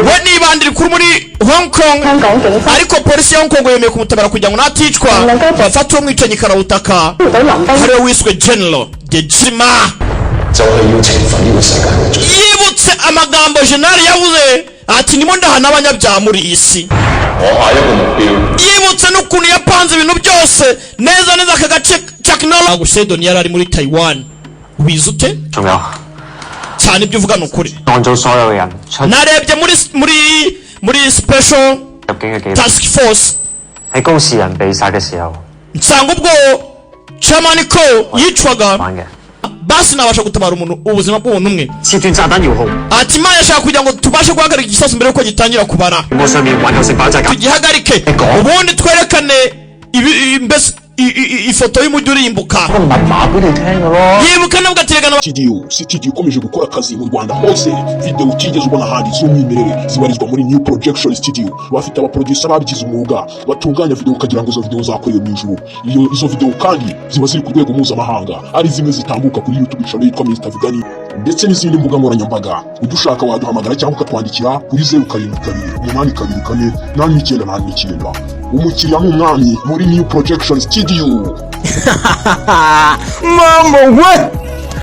we nibandira kuri muri Hong Kong ariko polisi ya Hong Kong yemeye kumutabara kugira ngo naticwa bafata uwo mwicanyi karabutaka hariwe wiswe General de Jima yibutse amagambo General yavuze ati nimo ndahana abanyabyaha muri isi yibutse n'ukuntu yapanze ibintu byose neza aka gace technology Agussedoni yari ari muri Taiwan ubizute cyane ibyo uvuga n'ukuri narebye muri special task force nsanga ubwo chairman ko yicwaga basi nabasha gutabara umuntu ubuzima bw'umuntu umwe ati Imana yashaka kugira ngo tubashe guhagarika igisasu mbere yuko gitangira kubara tugihagarike ubundi twerekane ifoto y'umujyi urimbuka yibuka nabwo ategana studio ikomeje gukora akazi mu Rwanda hose video utigeze ubona handi z'umwimerere zibarizwa muri New Projection Studio bafite abaproducer babigize umwuga batunganya video ukagira ngo izo video zakorewe mu ijuru izo video kandi ziba ziri ku rwego mpuzamahanga ari zimwe zitambuka kuri YouTube channel yitwa Mr Vigani ndetse n'izindi mbuga nkoranyambaga udushaka waduhamagara cyangwa ukatwandikira kuri 0722848989 umukiriya n'umwami muri New Projection Studio. Mama, what?